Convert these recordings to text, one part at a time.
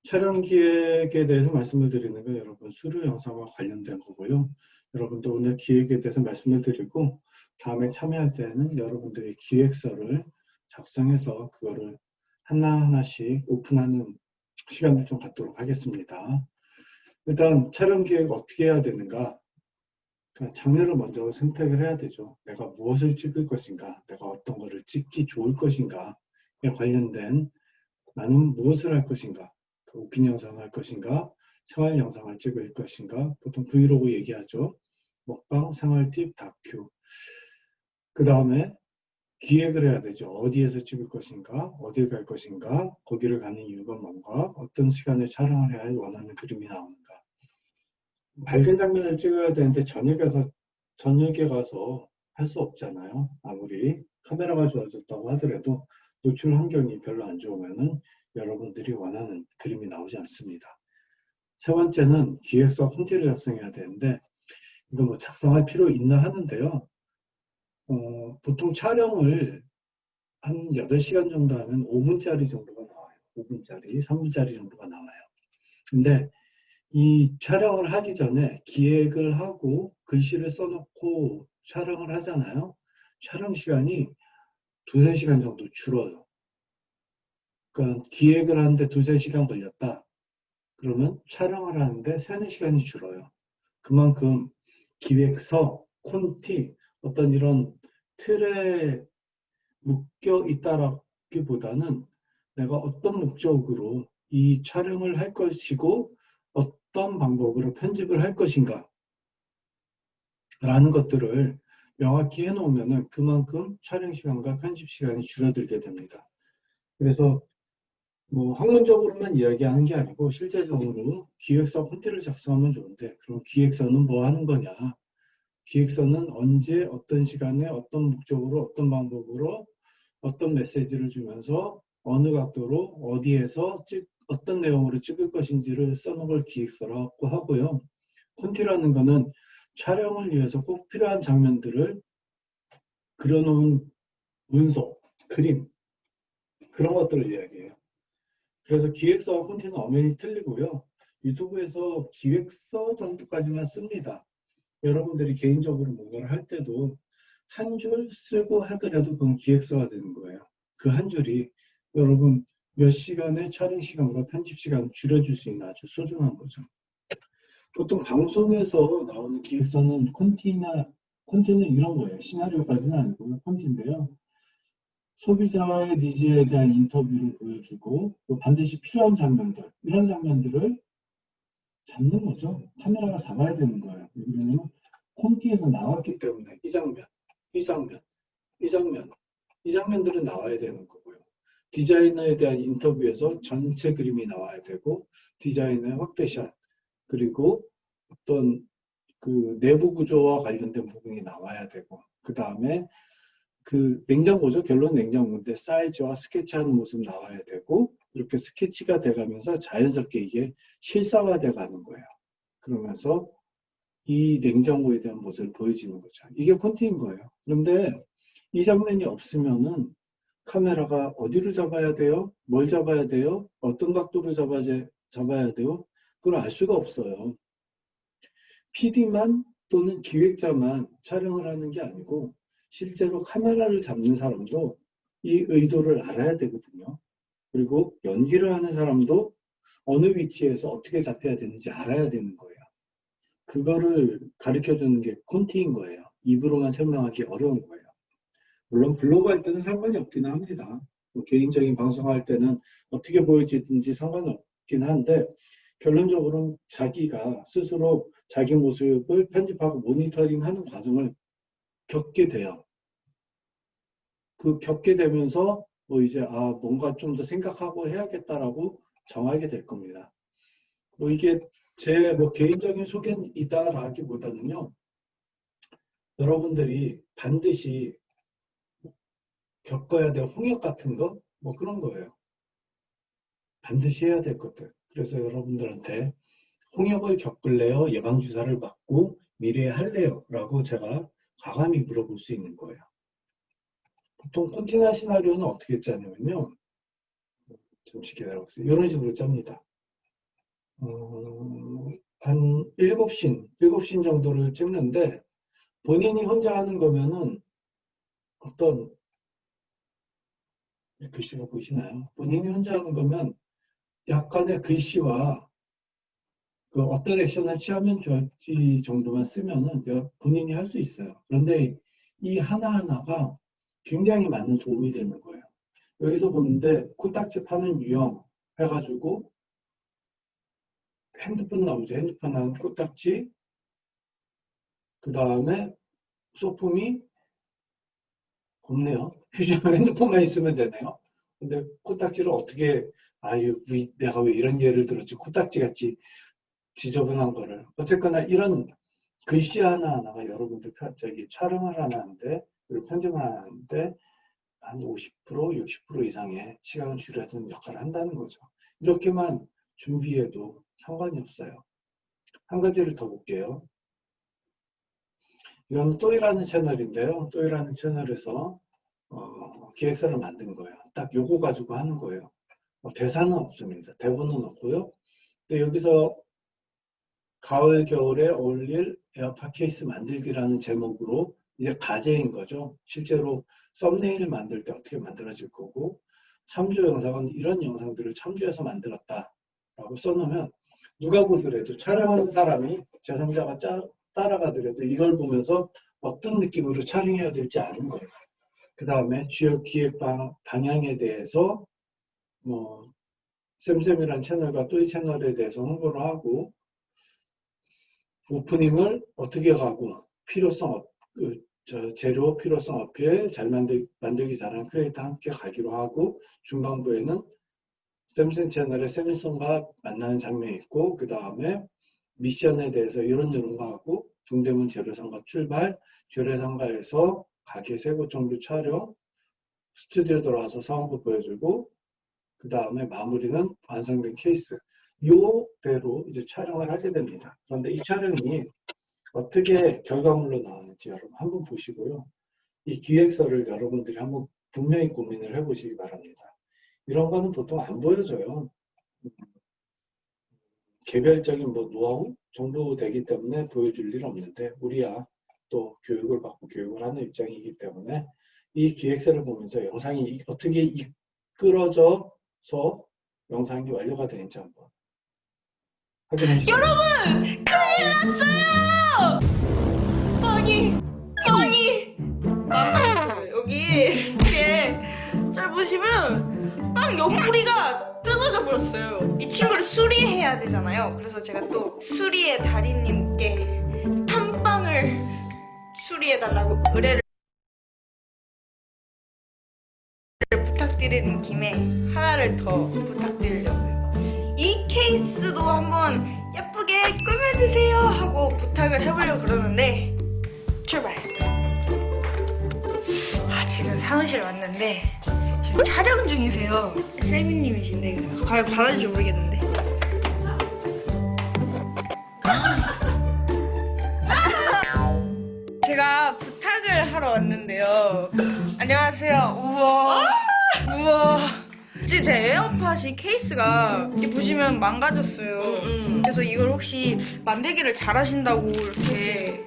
촬영 기획에 대해서 말씀을 드리는 건 여러분 수료 영상과 관련된 거고요. 여러분도 오늘 기획에 대해서 말씀을 드리고 다음에 참여할 때는 여러분들이 기획서를 작성해서 그거를 하나하나씩 오픈하는 시간을 좀 갖도록 하겠습니다. 일단 촬영 기획 어떻게 해야 되는가? 그러니까 장르를 먼저 선택을 해야 되죠. 내가 무엇을 찍을 것인가? 내가 어떤 거를 찍기 좋을 것인가에 관련된 나는 무엇을 할 것인가? 웃긴 영상을 할 것인가? 생활 영상을 찍을 것인가? 보통 브이로그 얘기하죠. 먹방, 생활 팁, 다큐. 그 다음에 기획을 해야 되죠. 어디에서 찍을 것인가? 어디에 갈 것인가? 거기를 가는 이유가 뭔가? 어떤 시간에 촬영을 해야 원하는 그림이 나오는가? 밝은 장면을 찍어야 되는데 저녁에 가서 할 수 없잖아요. 아무리 카메라가 좋아졌다고 하더라도 노출 환경이 별로 안 좋으면은 여러분들이 원하는 그림이 나오지 않습니다. 세 번째는 기획서 콘티를 작성해야 되는데 이거 뭐 작성할 필요 있나 하는데요. 보통 촬영을 한 8시간 정도 하면 5분짜리 정도가 나와요. 5분짜리, 3분짜리 정도가 나와요. 근데 이 촬영을 하기 전에 기획을 하고 글씨를 써놓고 촬영을 하잖아요. 촬영 시간이 2~3시간 정도 줄어요. 그러니까 기획을 하는데 2~3시간 걸렸다. 그러면 촬영을 하는데 3~4시간이 줄어요. 그만큼 기획서, 콘티, 어떤 이런 틀에 묶여 있다라기보다는 내가 어떤 목적으로 이 촬영을 할 것이고 어떤 방법으로 편집을 할 것인가 라는 것들을 명확히 해놓으면 그만큼 촬영 시간과 편집 시간이 줄어들게 됩니다. 그래서 뭐 학문적으로만 이야기하는 게 아니고 실제적으로 기획서 콘티를 작성하면 좋은데 그럼 기획서는 뭐 하는 거냐? 기획서는 언제 어떤 시간에 어떤 목적으로 어떤 방법으로 어떤 메시지를 주면서 어느 각도로 어디에서 어떤 내용으로 찍을 것인지를 써놓은 걸 기획서라고 하고요. 콘티라는 거는 촬영을 위해서 꼭 필요한 장면들을 그려놓은 문서, 그림 그런 것들을 이야기해요. 그래서 기획서와 콘티는 엄연히 틀리고요. 유튜브에서 기획서 정도까지만 씁니다. 여러분들이 개인적으로 뭔가를 할 때도 한 줄 쓰고 하더라도 그건 기획서가 되는 거예요. 그 한 줄이 여러분 몇 시간의 촬영 시간과 편집 시간을 줄여줄 수 있는 아주 소중한 거죠. 보통 방송에서 나오는 기획서는 콘티는 이런 거예요. 시나리오까지는 아니고 콘티인데요. 소비자의 니즈에 대한 인터뷰를 보여주고 또 반드시 필요한 장면들, 이런 장면들을 잡는 거죠. 카메라가 잡아야 되는 거예요. 왜냐면 콘티에서 나왔기 때문에 이 장면, 이 장면, 이 장면, 이 장면들은 나와야 되는 거고요. 디자이너에 대한 인터뷰에서 전체 그림이 나와야 되고 디자이너의 확대샷 그리고 어떤 그 내부 구조와 관련된 부분이 나와야 되고 그 다음에 그 냉장고죠. 결론 냉장고인데 사이즈와 스케치하는 모습 나와야 되고 이렇게 스케치가 돼가면서 자연스럽게 이게 실사화돼 가는 거예요. 그러면서 이 냉장고에 대한 모습을 보여지는 거죠. 이게 콘티인 거예요. 그런데 이 장면이 없으면은 카메라가 어디를 잡아야 돼요? 뭘 잡아야 돼요? 어떤 각도로 잡아야 돼요? 그걸 알 수가 없어요. PD만 또는 기획자만 촬영을 하는 게 아니고 실제로 카메라를 잡는 사람도 이 의도를 알아야 되거든요. 그리고 연기를 하는 사람도 어느 위치에서 어떻게 잡혀야 되는지 알아야 되는 거예요. 그거를 가르쳐주는 게 콘티인 거예요. 입으로만 설명하기 어려운 거예요. 물론 블로그 할 때는 상관이 없긴 합니다. 뭐 개인적인 방송할 때는 어떻게 보여지든지 상관은 없긴 한데 결론적으로는 자기가 스스로 자기 모습을 편집하고 모니터링하는 과정을 겪게 돼요. 그 겪게 되면서 뭐 이제 뭔가 좀 더 생각하고 해야겠다라고 정하게 될 겁니다. 뭐 이게 제 뭐 개인적인 소견이다라기보다는요. 여러분들이 반드시 겪어야 될 홍역 같은 거 뭐 그런 거예요. 반드시 해야 될 것들. 그래서 여러분들한테 홍역을 겪을래요? 예방주사를 맞고 미래에 할래요? 라고 제가 과감히 물어볼 수 있는 거예요. 보통 콘티나 시나리오는 어떻게 짜냐면요. 잠시 기다려보세요. 이런 식으로 짭니다. 한 7씬 정도를 찍는데 본인이 혼자 하는 거면은 어떤 글씨가 보이시나요? 본인이 혼자 하는 거면 약간의 글씨와 그 어떤 액션을 취하면 좋을지 정도만 쓰면은 본인이 할 수 있어요. 그런데 이 하나하나가 굉장히 많은 도움이 되는 거예요. 여기서 보는데 코딱지 파는 유형 해가지고 핸드폰 나오죠. 핸드폰 하는 코딱지, 그 다음에 소품이 없네요. 핸드폰만 있으면 되네요. 근데 코딱지를 어떻게, 내가 왜 이런 예를 들었지? 코딱지 같이 지저분한 거를. 어쨌거나 이런 글씨 하나하나가 여러분들 촬영을 하는데, 그리고 편집을 하는데, 한 50%, 60% 이상의 시간을 줄여주는 역할을 한다는 거죠. 이렇게만 준비해도 상관이 없어요. 한 가지를 더 볼게요. 이건 또이라는 채널인데요. 또이라는 채널에서 기획서를 만든 거예요. 딱 요거 가지고 하는 거예요. 대사는 없습니다. 대본은 없고요. 근데 여기서 가을, 겨울에 어울릴 에어팟 케이스 만들기라는 제목으로 이제 과제인 거죠. 실제로 썸네일을 만들 때 어떻게 만들어질 거고, 참조 영상은 이런 영상들을 참조해서 만들었다라고 써놓으면 누가 보더라도 촬영하는 사람이 제3자가 따라가더라도 이걸 보면서 어떤 느낌으로 촬영해야 될지 아는 거예요. 그 다음에 주요 기획 방향에 대해서 뭐 쌤쌤이란 채널과 또이 채널에 대해서 홍보를 하고, 오프닝을 어떻게 가고 필요성 재료 필요성 어필, 만들기 잘하는 크리에이터 함께 가기로 하고, 중반부에는 쌤쌤 채널의 쌤쌤과 만나는 장면이 있고, 그 다음에 미션에 대해서 이런 거 하고, 동대문 재료상가 출발, 재료상가에서 가게 3곳 정도 촬영, 스튜디오 들어와서 상황도 보여주고, 그 다음에 마무리는 완성된 케이스. 요대로 이제 촬영을 하게 됩니다. 그런데 이 촬영이 어떻게 결과물로 나왔는지 여러분 한번 보시고요. 이 기획서를 여러분들이 한번 분명히 고민을 해보시기 바랍니다. 이런 거는 보통 안 보여줘요. 개별적인 노하우 정도 되기 때문에 보여줄 일 없는데, 우리야 또 교육을 받고 교육을 하는 입장이기 때문에 이 기획서를 보면서 영상이 어떻게 이끌어져서 영상이 완료가 되는지 한번 확인해 주세요. 여러분! 큰일 났어요! 빵이 망가졌어요. 여기 이렇게 잘 보시면 빵 옆구리가 뜯어져 버렸어요. 이 친구를 수리해야 되잖아요. 그래서 제가 또 수리의 달인님께 탐빵을 수리해달라고 의뢰를 부탁드리는 김에 하나를 더 부탁드리려고요. 이 케이스도 한번 예쁘게 꾸며주세요 하고 부탁을 해보려고 그러는데, 출발! 지금 사무실 왔는데 지금 촬영 중이세요. 셀미님이신데 과연 받아줄지 모르겠는데. 제가 부탁을 하러 왔는데요. 안녕하세요. 우와. 지금 제 에어팟이 케이스가 이렇게 보시면 망가졌어요. 그래서 이걸 혹시 만들기를 잘하신다고 이렇게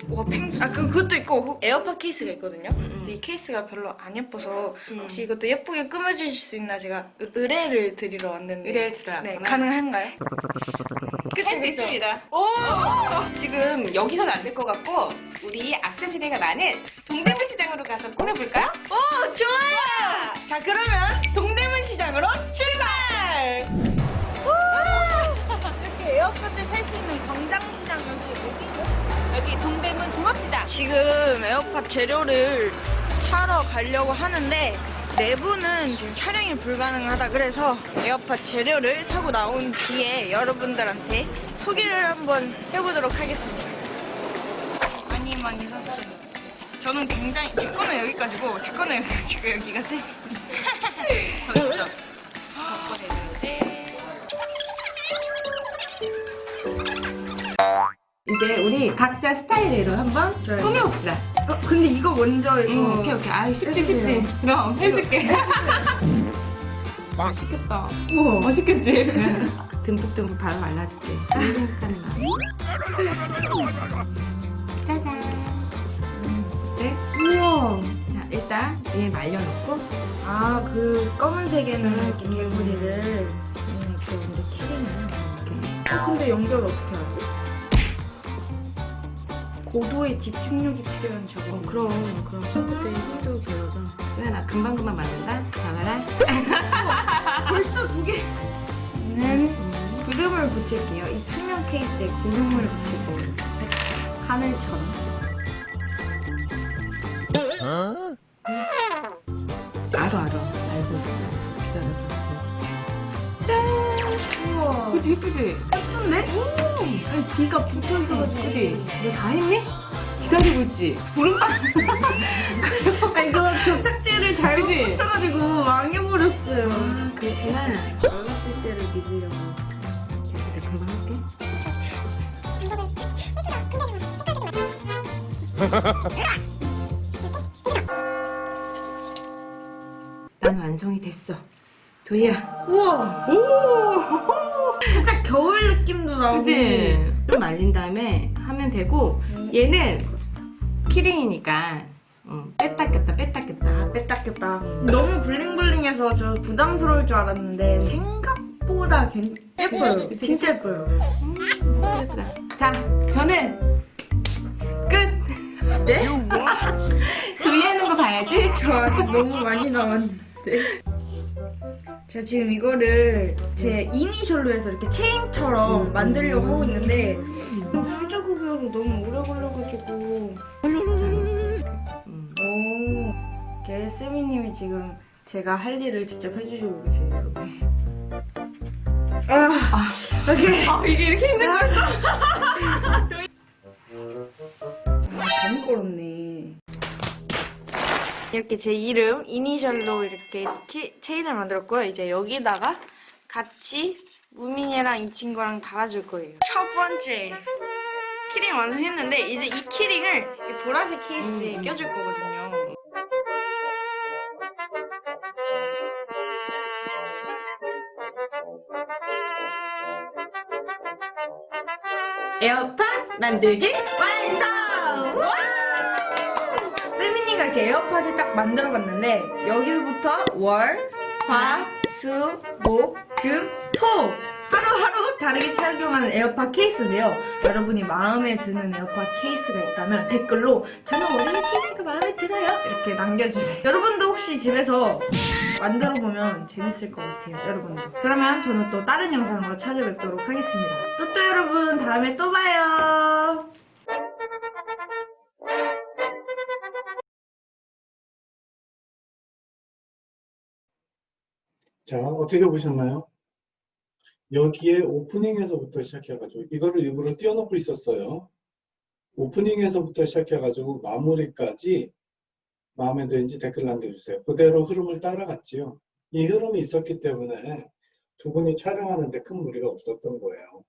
그것도 있고 에어팟 케이스가 있거든요. 근데 이 케이스가 별로 안 예뻐서 혹시 이것도 예쁘게 꾸며주실 수 있나 제가 의뢰를 드리러 왔는데. 의뢰를 드려요? 네, 가능한가요? 할 수 있습니다. 지금 여기서는 안 될 것 같고 우리 액세서리가 많은 동대문 시장으로 가서 꾸며볼까요? 오, 좋아요! 자, 그러면 동대문 시장으로 출발! 이렇게 에어팟을 살 수 있는 광장시장 어디죠? 여기 동대문 종합시장. 지금 에어팟 재료를 사러 가려고 하는데 내부는 지금 촬영이 불가능하다 그래서 에어팟 재료를 사고 나온 뒤에 여러분들한테 소개를 한번 해보도록 하겠습니다. 많이 샀어요. 저는 굉장히 제 거는 여기까지고 제 거는 여기까지고 여기가 세. 보시죠. 이제 우리 각자 스타일대로 한번 좋아요. 꾸며봅시다. 근데 이거 먼저 오케이. 아유, 쉽지. 그럼 해줄게. 맛있겠다. 우와, 맛있겠지? 듬뿍듬뿍 바로 말라줄게. 행복한 마음. 짜잔. 네? 우와. 자, 일단 얘 말려놓고 아, 그 검은색에는 이렇게 개구리를 이렇게 먼저 키리네요. 이렇게. 근데 연결을 어떻게 하지? 고도의 집중력이 필요한 작업. 그럼 컴퓨터에 힘도 길어져. 그래, 나 금방금방 만든다. 나가라. 벌써 두 개. 는 구름을 붙일게요. 이 투명 케이스에 구름을 붙일 거예요. 하늘처럼. 알아. 알고 있어. 기다려봐. 짠! 우와. 그치, 예쁘지? 예쁜데? 아니, 뒤가 붙어서. 그치? 너 다 했니? 기다리고 있지? 구름빵! 아, 이거 접착제를 잘못 그치? 붙여가지고 망해버렸어요. 그렇구나. 어렸을 때를 믿으려고. 내가 금방 할게. 난 완성이 됐어. 도희야. 우와. 오! 살짝 겨울 느낌도 나고. 그치? 좀 말린 다음에 하면 되고, 얘는 키링이니까 뺐다 꼈다 뺐다 꼈다. 너무 블링블링해서 저 부담스러울 줄 알았는데 생각보다 예뻐요. 그치, 진짜 예뻐요. 예쁘다. 자, 저는 끝. 네? 도희 하는 거 봐야지. 저 아직 너무 많이 남았는데. 제가 지금 이거를 제 이니셜로 해서 이렇게 체인처럼 만들려고 하고 있는데 술작업이어서 너무 오래 걸려가지고. 오, 이렇게 세미님이 지금 제가 할 일을 직접 해주시고 계세요, 여러분. 오케이. 이게 이렇게 힘든 거였어? 잘못 걸었네. 이렇게 제 이름 이니셜로 이렇게 체인을 만들었고요. 이제 여기다가 같이 무민이랑 이 친구랑 달아줄 거예요. 첫 번째 키링 완성했는데 이제 이 키링을 이 보라색 케이스에 껴줄 거거든요. 에어팟 만들기 완성! 와! 세민이가 이렇게 에어팟을 딱 만들어봤는데 여기부터 월, 화, 수, 목, 금, 토 하루하루 다르게 착용하는 에어팟 케이스인데요. 여러분이 마음에 드는 에어팟 케이스가 있다면 댓글로 저는 월요일 케이스가 마음에 들어요 이렇게 남겨주세요. 여러분도 혹시 집에서 만들어보면 재밌을 것 같아요. 여러분도. 그러면 저는 또 다른 영상으로 찾아뵙도록 하겠습니다. 또 여러분 다음에 또 봐요. 자, 어떻게 보셨나요? 여기에 오프닝에서부터 시작해가지고 이거를 일부러 띄워놓고 있었어요. 오프닝에서부터 시작해가지고 마무리까지 마음에 드는지 댓글 남겨주세요. 그대로 흐름을 따라갔지요. 이 흐름이 있었기 때문에 두 분이 촬영하는데 큰 무리가 없었던 거예요.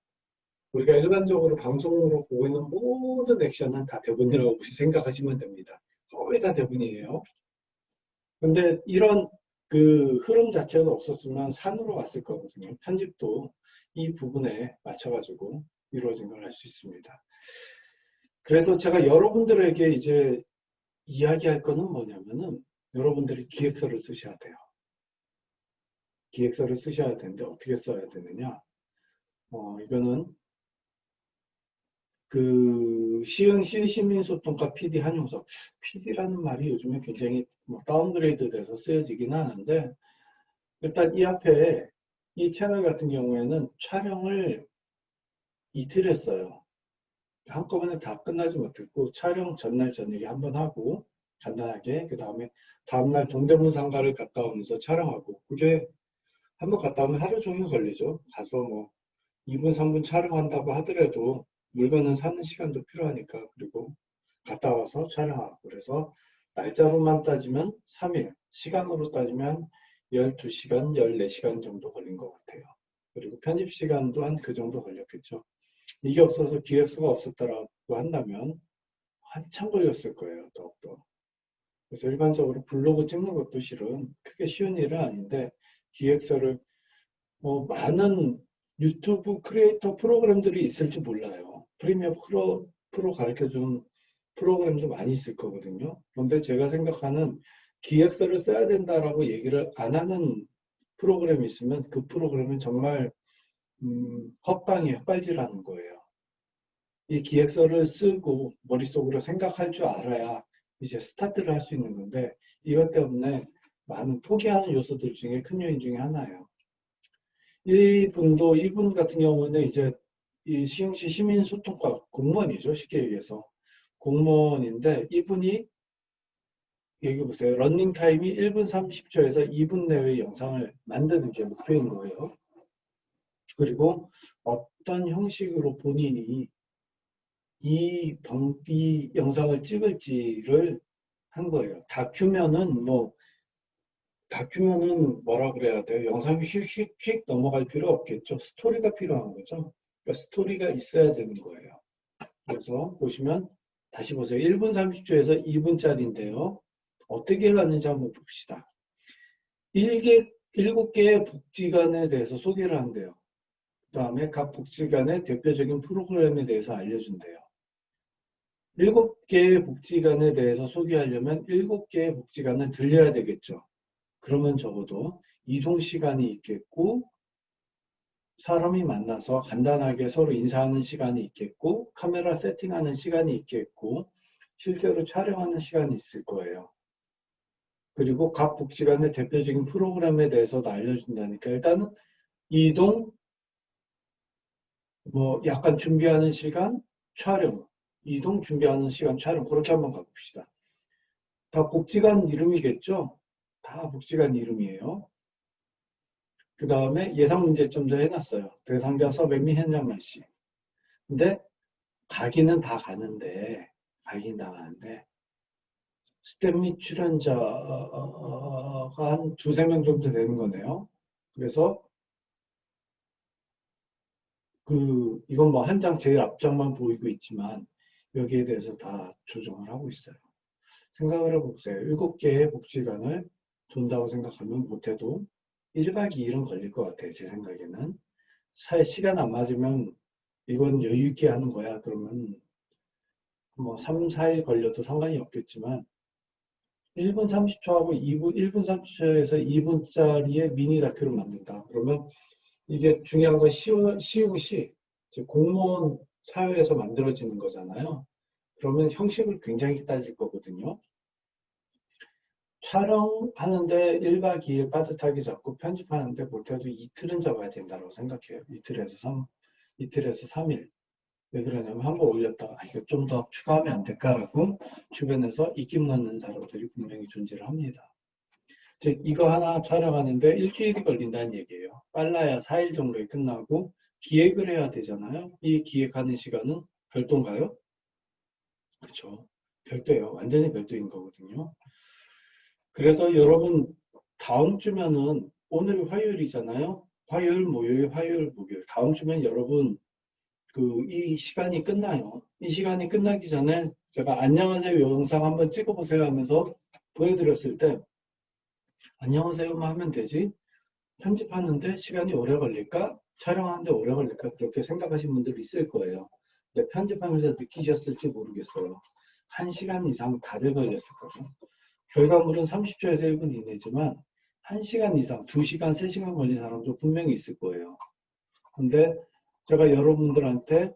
우리가 일반적으로 방송으로 보고 있는 모든 액션은 다 대본이라고 생각하시면 됩니다. 거의 다 대본이에요. 근데 이런 그 흐름 자체가 없었으면 산으로 갔을 거거든요. 편집도 이 부분에 맞춰가지고 이루어진 걸 알 수 있습니다. 그래서 제가 여러분들에게 이제 이야기할 거는 뭐냐면은 여러분들이 기획서를 쓰셔야 돼요. 기획서를 쓰셔야 되는데 어떻게 써야 되느냐? 이거는 그 시흥시 시민소통과 PD 한용석, PD라는 말이 요즘에 굉장히 다운그레이드 돼서 쓰여지긴 하는데 일단 이 앞에 이 채널 같은 경우에는 촬영을 이틀 했어요. 한꺼번에 다 끝나지 못했고 촬영 전날 저녁에 한번 하고 간단하게 그 다음에 다음날 동대문 상가를 갔다 오면서 촬영하고 그게 한번 갔다 오면 하루 종일 걸리죠. 가서 뭐 2분 3분 촬영한다고 하더라도 물건은 사는 시간도 필요하니까 그리고 갔다 와서 촬영하고 그래서 날짜로만 따지면 3일 시간으로 따지면 12시간 14시간 정도 걸린 것 같아요. 그리고 편집 시간도 한 그 정도 걸렸겠죠. 이게 없어서 기획서가 없었다라고 한다면 한참 걸렸을 거예요. 더욱더. 그래서 일반적으로 블로그 찍는 것도 실은 크게 쉬운 일은 아닌데 기획서를 많은 유튜브 크리에이터 프로그램들이 있을지 몰라요. 프리미어 프로 가르쳐준 프로그램도 많이 있을 거거든요. 그런데 제가 생각하는 기획서를 써야 된다라고 얘기를 안 하는 프로그램이 있으면 그 프로그램은 정말 헛방이 헛발질하는 거예요. 이 기획서를 쓰고 머릿속으로 생각할 줄 알아야 이제 스타트를 할 수 있는 건데 이것 때문에 많은 포기하는 요소들 중에 큰 요인 중에 하나예요. 이분 같은 경우는 이제 이 시흥시 시민소통과 공무원이죠. 쉽게 얘기해서. 공무원인데 이분이 여기 보세요. 러닝 타임이 1분 30초에서 2분 내외의 영상을 만드는 게 목표인 거예요. 그리고 어떤 형식으로 본인이 이 영상을 찍을지를 한 거예요. 다큐면은 뭐라 그래야 돼요? 영상이 휙휙휙 넘어갈 필요 없겠죠. 스토리가 필요한 거죠. 그러니까 스토리가 있어야 되는 거예요. 그래서 보시면 다시 보세요. 1분 30초에서 2분짜리인데요. 어떻게 하는지 한번 봅시다. 7개의 복지관에 대해서 소개를 한대요. 그 다음에 각 복지관의 대표적인 프로그램에 대해서 알려준대요. 7개의 복지관에 대해서 소개하려면 7개의 복지관을 들려야 되겠죠. 그러면 적어도 이동 시간이 있겠고 사람이 만나서 간단하게 서로 인사하는 시간이 있겠고 카메라 세팅하는 시간이 있겠고 실제로 촬영하는 시간이 있을 거예요. 그리고 각 복지관의 대표적인 프로그램에 대해서도 알려준다니까 일단은 이동, 약간 준비하는 시간, 촬영, 이동 준비하는 시간, 촬영 그렇게 한번 가봅시다. 다 복지관 이름이겠죠? 다 복지관 이름이에요. 그 다음에 예상 문제점도 해놨어요. 대상자 섭외 및 현장 날씨. 근데 가기는 다 가는데 스텝 및 출연자가 한 두세 명 정도 되는 거네요. 그래서 이건 뭐 한 장 제일 앞장만 보이고 있지만 여기에 대해서 다 조정을 하고 있어요. 생각을 해보세요. 7개의 복지관을 돈다고 생각하면 못해도 1박 2일은 걸릴 것 같아요. 제 생각에는. 시간 안 맞으면 이건 여유 있게 하는 거야. 그러면 뭐 3, 4일 걸려도 상관이 없겠지만 1분 30초하고 1분 30초에서 2분짜리의 미니 다큐를 만든다. 그러면 이게 중요한 건 시우시 공무원 사회에서 만들어지는 거잖아요. 그러면 형식을 굉장히 따질 거거든요. 촬영하는데 1박 2일 빠듯하게 잡고 편집하는데 못해도 이틀은 잡아야 된다고 생각해요. 이틀에서 3일. 왜 그러냐면 한번 올렸다가 이거 좀 더 추가하면 안 될까라고 주변에서 입김 넣는 사람들이 분명히 존재를 합니다. 즉 이거 하나 촬영하는데 일주일이 걸린다는 얘기예요. 빨라야 4일 정도에 끝나고 기획을 해야 되잖아요. 이 기획하는 시간은 별도인가요? 그렇죠. 별도예요. 완전히 별도인 거거든요. 그래서 여러분 다음 주면은 오늘 화요일이잖아요. 화요일, 목요일. 다음 주면 여러분 이 시간이 끝나요. 이 시간이 끝나기 전에 제가 안녕하세요 영상 한번 찍어보세요 하면서 보여드렸을 때 안녕하세요만 하면 되지 편집하는데 시간이 오래 걸릴까? 촬영하는데 오래 걸릴까? 그렇게 생각하시는 분들이 있을 거예요. 근데 편집하면서 느끼셨을지 모르겠어요. 1시간 이상 다들 걸렸을 거예요. 결과물은 30초에서 1분 이내지만 1시간 이상, 2시간, 3시간 걸린 사람도 분명히 있을 거예요. 근데 제가 여러분들한테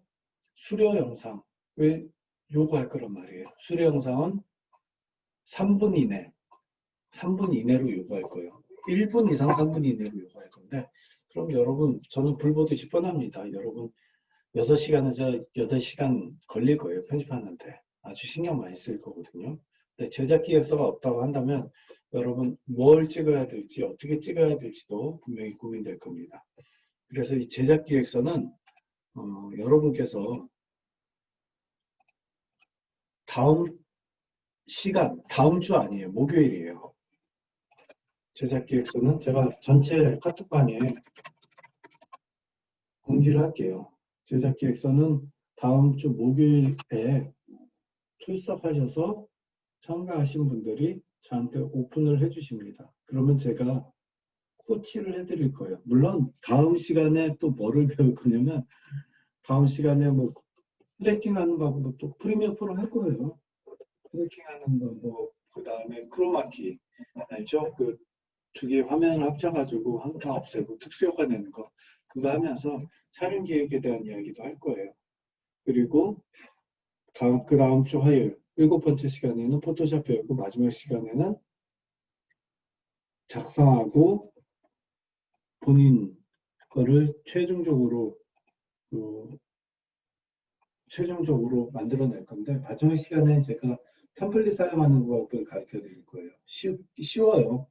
수료 영상을 요구할 거란 말이에요. 수료 영상은 3분 이내로 요구할 거예요. 1분 이상 3분 이내로 요구할 건데 그럼 여러분 저는 불 보듯이 뻔합니다. 여러분 6시간에서 8시간 걸릴 거예요. 편집하는데 아주 신경 많이 쓸 거거든요. 근데 제작 기획서가 없다고 한다면 여러분 뭘 찍어야 될지 어떻게 찍어야 될지도 분명히 고민될 겁니다. 그래서 이 제작 기획서는 여러분께서 다음 주 아니에요. 목요일이에요. 제작 기획서는 제가 전체 카톡방에 공지를 할게요. 제작 기획서는 다음 주 목요일에 출석하셔서 참가하신 분들이 저한테 오픈을 해주십니다. 그러면 제가 코치를 해드릴 거예요. 물론 다음 시간에 또 뭐를 배울 거냐면 다음 시간에 뭐 트래킹하는 방법도 프리미어 프로 할 거예요. 트래킹하는 방법, 그 다음에 크로마키 알죠? 그 두 개의 화면을 합쳐가지고 한타 없애고 특수효과 내는 거 그거 하면서 촬영 기획에 대한 이야기도 할 거예요. 그리고 그 다음 주 화요일 7번째 시간에는 포토샵 배우고 마지막 시간에는 작성하고 본인 거를 최종적으로 만들어낼 건데 마지막 시간에 제가 템플릿 사용하는 법을 가르쳐 드릴 거예요. 쉬워요.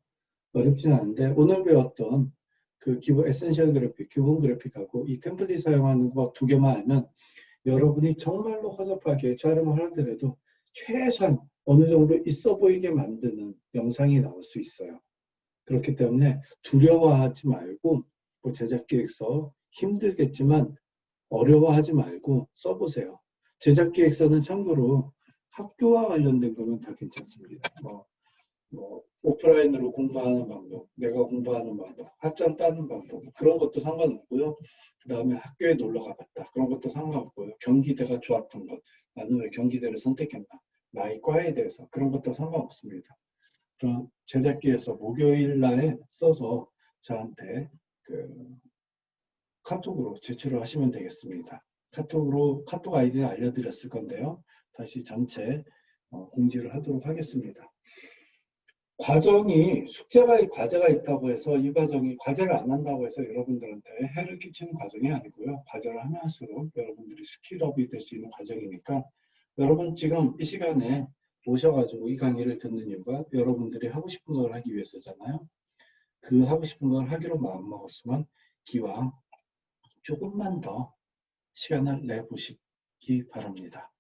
어렵진 않은데 오늘 배웠던 그 기본 에센셜 그래픽, 기본 그래픽하고 이 템플릿 사용하는 법 두 개만 알면 여러분이 정말로 허접하게 촬영을 하더라도 최소한 어느 정도 있어 보이게 만드는 영상이 나올 수 있어요. 그렇기 때문에 두려워하지 말고 뭐 제작 기획서 힘들겠지만 어려워하지 말고 써보세요. 제작 기획서는 참고로 학교와 관련된 거면 다 괜찮습니다. 뭐 오프라인으로 공부하는 방법, 내가 공부하는 방법, 학점 따는 방법 그런 것도 상관없고요. 그 다음에 학교에 놀러 가봤다 그런 것도 상관없고요. 경기대가 좋았던 것, 나는 왜 경기대를 선택했나, 나의 과에 대해서 그런 것도 상관없습니다. 그럼 제작기에서 목요일 날에 써서 저한테 그 카톡으로 제출을 하시면 되겠습니다. 카톡 아이디는 알려드렸을 건데요. 다시 전체 공지를 하도록 하겠습니다. 과제가 있다고 해서 이 과정이 과제를 안 한다고 해서 여러분들한테 해를 끼치는 과정이 아니고요. 과제를 하면 할수록 여러분들이 스킬업이 될 수 있는 과정이니까 여러분 지금 이 시간에 오셔가지고 이 강의를 듣는 이유가 여러분들이 하고 싶은 걸 하기 위해서잖아요. 그 하고 싶은 걸 하기로 마음먹었으면 기왕 조금만 더 시간을 내보시기 바랍니다.